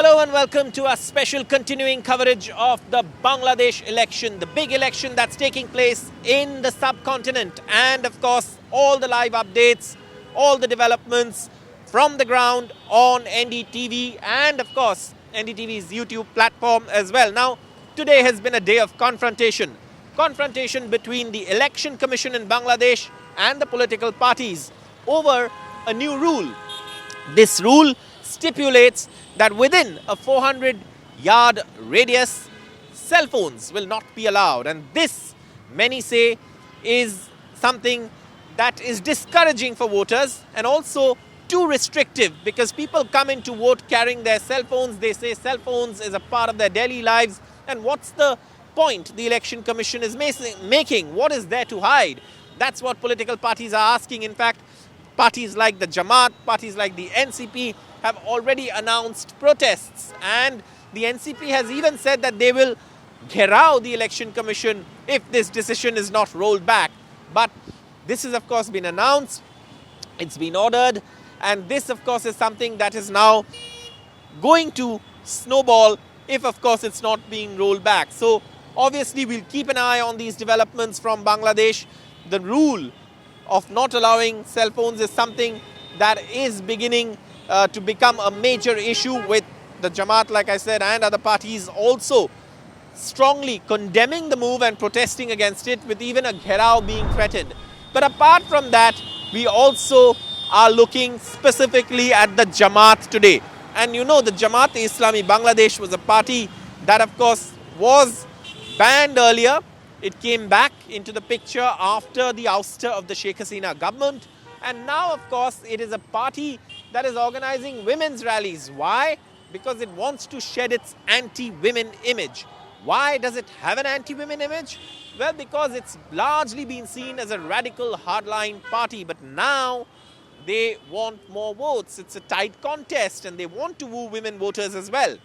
Hello and welcome to our special continuing coverage of the Bangladesh election, the big election that's taking place in the subcontinent, and of course all the live updates, all the developments from the ground on NDTV and of course NDTV's YouTube platform as well. Now today has been a day of confrontation between the Election Commission in Bangladesh and the political parties over a new rule. This rule stipulates that within a 400-yard radius, cell phones will not be allowed. And this, many say, is something that is discouraging for voters and also too restrictive, because people come in to vote carrying their cell phones. They say cell phones is a part of their daily lives. And what's the point the Election Commission is making? What is there to hide? That's what political parties are asking. In fact, parties like the Jamaat, parties like the NCP have already announced protests, and the NCP has even said that they will gherao the Election Commission if this decision is not rolled back. But this has of course been announced, it's been ordered, and this of course is something that is now going to snowball if of course it's not being rolled back. So obviously we'll keep an eye on these developments from Bangladesh. The rule of not allowing cell phones is something that is beginning to become a major issue, with the Jamaat, like I said, and other parties also strongly condemning the move and protesting against it, with even a gherao being threatened. But apart from that, we also are looking specifically at the Jamaat today. And you know, the Jamaat-e-Islami Bangladesh was a party that of course was banned earlier. It came back into the picture after the ouster of the Sheikh Hasina government. And now, of course, it is a party that is organizing women's rallies. Why? Because it wants to shed its anti-women image. Why does it have an anti-women image? Well, because it's largely been seen as a radical hardline party. But now they want more votes. It's a tight contest and they want to woo women voters as well.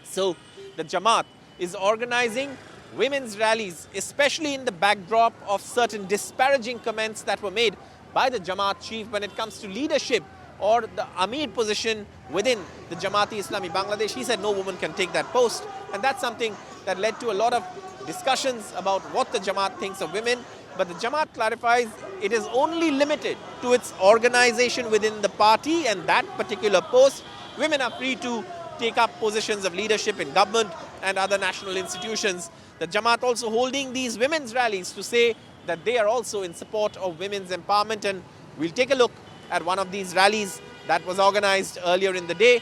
So the Jamaat is organizing women's rallies, especially in the backdrop of certain disparaging comments that were made by the Jamaat chief when it comes to leadership or the Amir position within the Jamaat-e-Islami Bangladesh. He said no woman can take that post, and that's something that led to a lot of discussions about what the Jamaat thinks of women. But the Jamaat clarifies it is only limited to its organization within the party and that particular post. Women are free to take up positions of leadership in government and other national institutions. The Jamaat also holding these women's rallies to say that they are also in support of women's empowerment, and we'll take a look at one of these rallies that was organized earlier in the day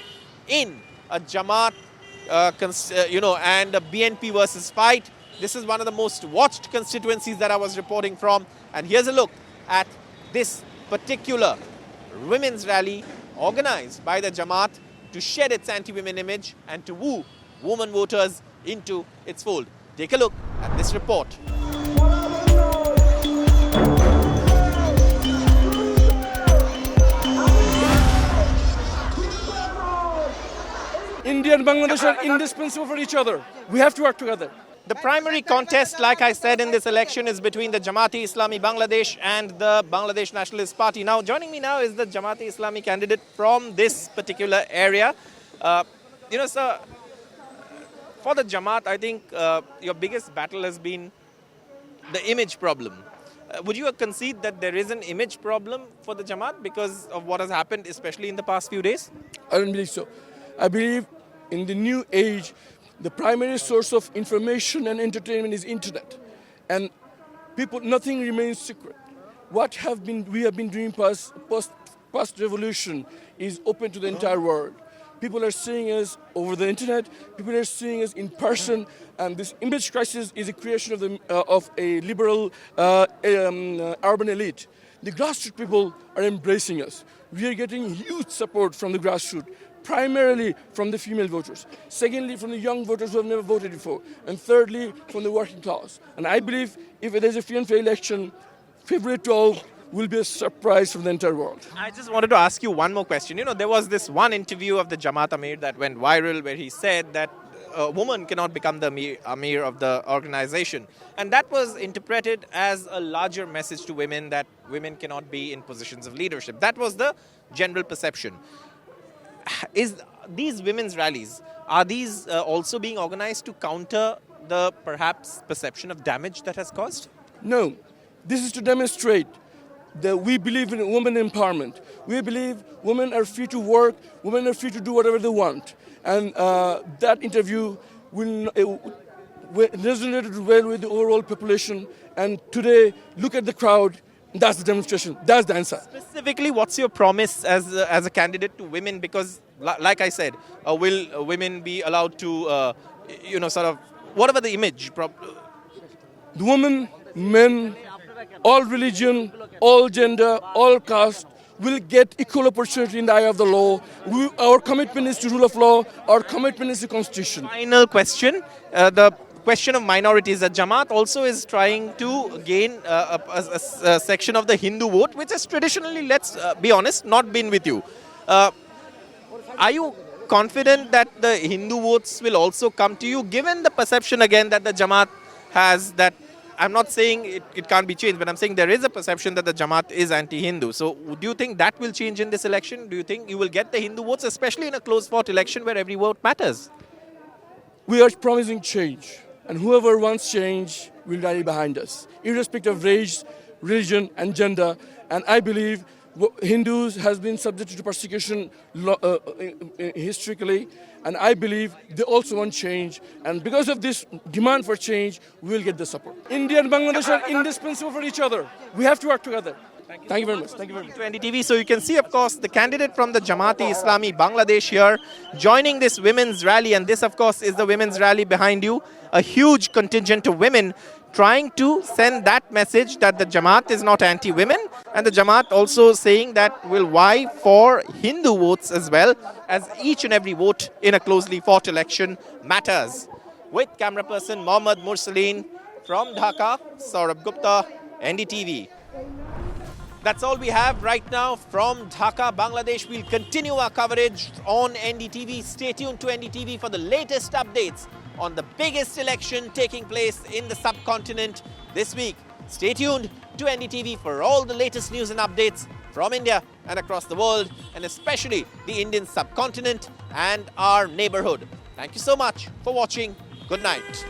in a Jamaat and a BNP versus fight. This is one of the most watched constituencies that I was reporting from, and here's a look at this particular women's rally organized by the Jamaat to shed its anti-women image and to woo women voters into its fold. Take a look at this report. India and Bangladesh are indispensable for each other. We have to work together. The primary contest, like I said, in this election is between the Jamaat-e-Islami Bangladesh and the Bangladesh Nationalist Party. Now, joining me now is the Jamaat-e-Islami candidate from this particular area. Sir, for the Jamaat, I think your biggest battle has been the image problem. Would you concede that there is an image problem for the Jamaat because of what has happened, especially in the past few days? I don't believe so. I believe in the new age, the primary source of information and entertainment is internet. And people, nothing remains secret. What we have been doing past revolution is open to the entire world. People are seeing us over the internet. People are seeing us in person. And this image crisis is a creation of a liberal urban elite. The grassroots people are embracing us. We are getting huge support from the grassroots, primarily from the female voters. Secondly, from the young voters who have never voted before. And thirdly, from the working class. And I believe if there is a free and fair election, February 12th will be a surprise for the entire world. I just wanted to ask you one more question. You know, there was this one interview of the Jamaat Amir that went viral where he said that a woman cannot become the Amir of the organization. And that was interpreted as a larger message to women that women cannot be in positions of leadership. That was the general perception. is these women's rallies, are these also being organized to counter the perhaps perception of damage that has caused? No, this is to demonstrate that we believe in women empowerment. We believe women are free to work, women are free to do whatever they want. And that interview resonated well with the overall population. And today, look at the crowd. That's the demonstration. That's the answer. Specifically, what's your promise as a candidate to women? Because, like I said, will women be allowed to, sort of, whatever the image? The women, men, all religion, all gender, all caste will get equal opportunity in the eye of the law. Our commitment is to rule of law. Our commitment is to constitution. Final question. The question of minorities. The Jamaat also is trying to gain a section of the Hindu vote, which has traditionally, let's be honest, not been with you. Are you confident that the Hindu votes will also come to you, given the perception again that the Jamaat has? That I'm not saying it can't be changed, but I'm saying there is a perception that the Jamaat is anti-Hindu. So do you think that will change in this election? Do you think you will get the Hindu votes, especially in a close-fought election where every vote matters? We are promising change, and whoever wants change will rally behind us, irrespective of race, religion, and gender. And I believe Hindus has been subjected to persecution historically, and I believe they also want change. And because of this demand for change, we will get the support. India and Bangladesh are indispensable for each other. We have to work together. Thank you very much. Thank you very much. To NDTV. So you can see, of course, the candidate from the Jamaat-e-Islami Bangladesh here joining this women's rally. And this, of course, is the women's rally behind you. A huge contingent of women trying to send that message that the Jamaat is not anti-women, and the Jamaat also saying that will vie for Hindu votes as well, as each and every vote in a closely fought election matters. With camera person Mohammad Mursaleen from Dhaka, Saurabh Gupta, NDTV. That's all we have right now from Dhaka, Bangladesh. We'll continue our coverage on NDTV. Stay tuned to NDTV for the latest updates on the biggest election taking place in the subcontinent this week. Stay tuned to NDTV for all the latest news and updates from India and across the world, and especially the Indian subcontinent and our neighborhood. Thank you so much for watching. Good night.